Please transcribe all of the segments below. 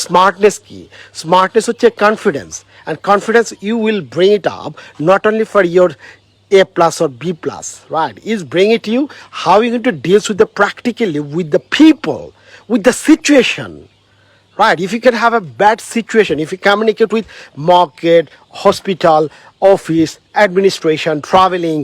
smartness key. Smartness হচ্ছে confidence, and confidence you will bring it up not only for your A plus or B plus, right? Is bring it to you how you're going to deal with the practically with the people, with the situation. Right, if you can have a bad situation, if you communicate with market, hospital, office, administration, traveling,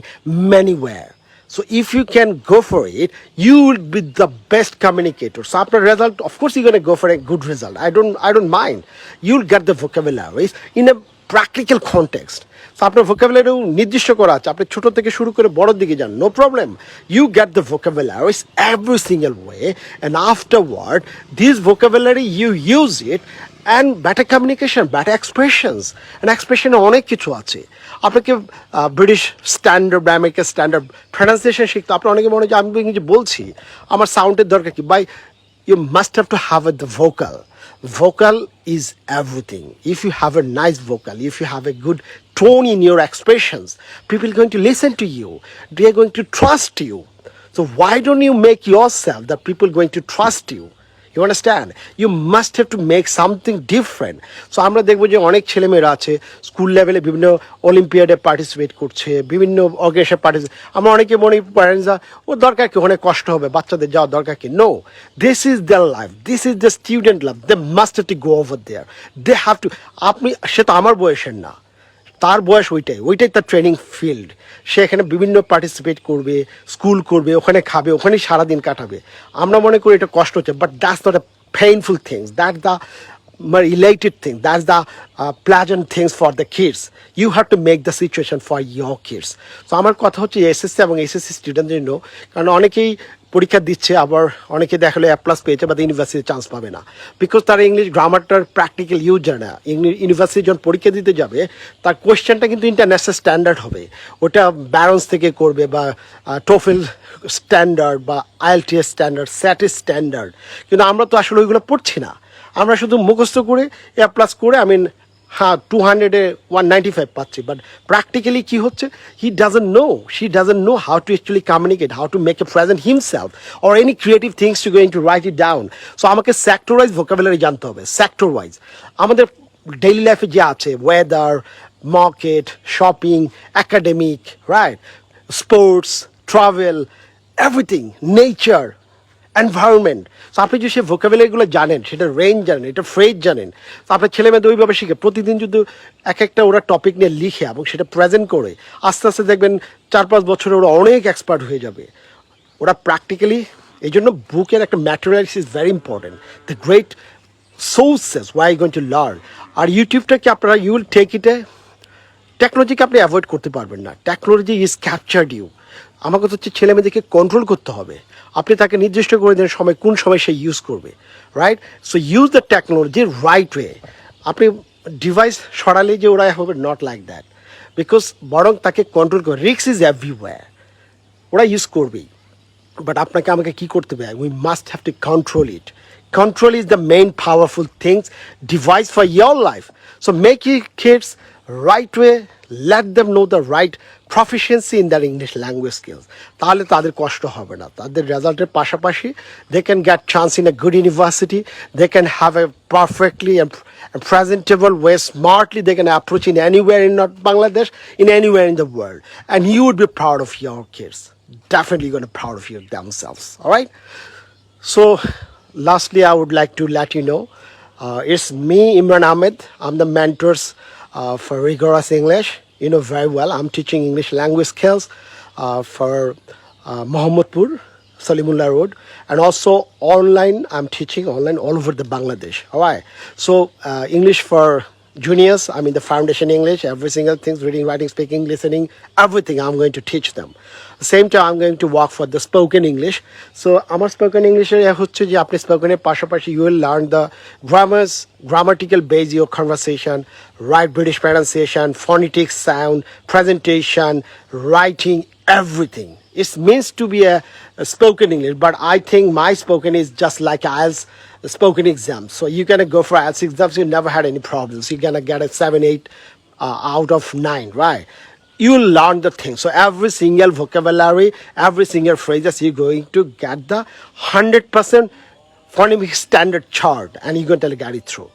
anywhere. So if you can go for it, you will be the best communicator. So after result, of course you're gonna go for a good result. I don't mind. You'll get the vocabularies in a practical context. So আপনার vocabulary নির্দিষ্ট করা আছে, আপনি ছোট থেকে শুরু করে বড়র দিকে যান, no problem. You get the vocabularies every single way, and afterward this vocabulary you use it and better communication, better expressions. And expression অনেক কিছু আছে। আপনাকে ব্রিটিশ স্ট্যান্ডার্ড বা আমেরিকান স্ট্যান্ডার্ড প্রনাউন্সিয়েশন শিখতে আপনার অনেকে মনে হয় যে আমি ইংরেজি বলছি আমার সাউন্ডের দরকার কি ভাই, you must have to have the vocal. Vocal is everything. If you have a nice vocal, if you have a good tone in your expressions, people are going to listen to you, they are going to trust you. So why don't you make yourself that people are going to trust you? You understand? You must have to make something different. So আমরা দেখবো যে অনেক ছেলেমেয়েরা আছে school লেভেলে বিভিন্ন অলিম্পিয়াডে participate করছে, বিভিন্ন অর্গানাইজেশনে পার্টিসিপেট। আমরা অনেকে মনে প্যারেন্টসরা ও দরকার কি, অনেক কষ্ট হবে, বাচ্চাদের যাওয়া দরকার কি? No, this is their life, this is the student life, they must have to go over there, they have to. আপনি সে তো আমার বয়সের না, তার বয়স ওইটাই তার ট্রেনিং ফিল্ড। সে এখানে বিভিন্ন পার্টিসিপেট করবে, স্কুল করবে, ওখানে খাবে, ওখানেই সারাদিন কাটাবে। আমরা মনে করি এটা কষ্ট হচ্ছে, but that's not a painful things, that's the elated thing, that's the pleasant things for the kids. You have to make the situation for your kids. So আমার কথা হচ্ছে এসএসসি এবং এসএসসি স্টুডেন্টদের জন্য, কারণ অনেকেই পরীক্ষা দিচ্ছে, আবার অনেকে দেখালে A+ পেয়েছে বা ইউনিভার্সিটি চান্স পাবে না, বিকজ তারা ইংলিশ গ্রামারটার প্র্যাকটিক্যাল ইউজ জানে না। ইউনিভার্সিটি যখন পরীক্ষা দিতে যাবে তার কোয়েশ্চেনটা কিন্তু ইন্টারন্যাশনাল স্ট্যান্ডার্ড হবে, ওটা ব্যারন্স থেকে করবে বা টোফেল স্ট্যান্ডার্ড বা IELTS স্ট্যান্ডার্ড, স্যাটিস স্ট্যান্ডার্ড। কিন্তু আমরা তো আসলে ওইগুলো পড়ছি না, আমরা শুধু মুখস্থ করে A+ করে হ্যাঁ 200-এ 195 পাচ্ছি, বাট প্র্যাকটিক্যালি কী হচ্ছে, he doesn't know, she doesn't know how to actually communicate, how to make a present himself or any creative things to going to right it down. So আমাকে সেক্টর ওয়াইজ ভোকাবুলারি জানতে হবে, sector wise. আমাদের daily লাইফে যে আছে weather, market, shopping, academic, right, sports, travel, everything, nature, environment. So আপনি যদি সেই ভোকাবুলারিগুলো জানেন, সেটা রেঞ্জ জানেন, এটা ফ্রেজ জানেন, তো আপনার ছেলেমেয়েদের ওইভাবে শিখে প্রতিদিন যদি একটা ওরা টপিক নিয়ে লিখে এবং সেটা প্রেজেন্ট করে, আস্তে আস্তে দেখবেন 4-5 বছরে ওরা অনেক এক্সপার্ট হয়ে যাবে। ওরা প্র্যাকটিক্যালি, এই জন্য বুকের একটা materials is very important, the great sources why going to learn. আর ইউটিউবটাকে আপনারা you will take it a, টেকনোলজিকে আপনি অ্যাভয়েড করতে পারবেন না, টেকনোলজি ইজ ক্যাপচার্ড ইউ। আমার কথা হচ্ছে ছেলে মেয়েদেরকে কন্ট্রোল করতে হবে, আপনি তাকে নির্দিষ্ট করে দেন সময়, কোন সময় সে ইউজ করবে, right? So use the technology right way. আপনি ডিভাইস সরালে যে ওরা হবে, নট লাইক দ্যাট, বিকজ বরং তাকে কন্ট্রোল করে, রিস্ক ইজ এভরিওয়্যার, ওরা ইউজ করবেই, বাট আপনাকে আমাকে কী করতে হবে, we must have to control it. Control is the main powerful things device for your life. So make your kids right way, let them know the right proficiency in their English language skills. তাহলে তাদের কষ্ট হবে না, তাদের রেজাল্টের পাশাপাশি they can get chance in a good university, they can have a perfectly and presentable way, smartly they can approach in anywhere in not Bangladesh, in anywhere in the world, and you would be proud of your kids, definitely going to be proud of you themselves. All right, so lastly, I would like to let you know, it's me, Imran Ahmed. I'm the mentors for Rigorous English. You know very well, I'm teaching English language skills for Mohammadpur, Salimullah Road, and also online, I'm teaching online all over the Bangladesh. All right, so English for juniors, I mean the foundation English, every single thing, reading, writing, speaking, listening, everything I'm going to teach them. Same time I'm going to work for the spoken English. So আমার spoken English হচ্ছে যে আপনি স্পোকেনের পাশাপাশি you will learn the grammars, grammatical base your conversation, right British pronunciation, phonetic sound, presentation, writing, everything. It means to be a spoken English, but I think my spoken is just like IELTS spoken exam. So you're gonna go for IELTS exams, you never had any problems. You're gonna get a 7-8 out of 9, right? You will learn the thing. So every single vocabulary, every single phrases, you're going to get the 100% phonemic standard chart, and you're going to get it through.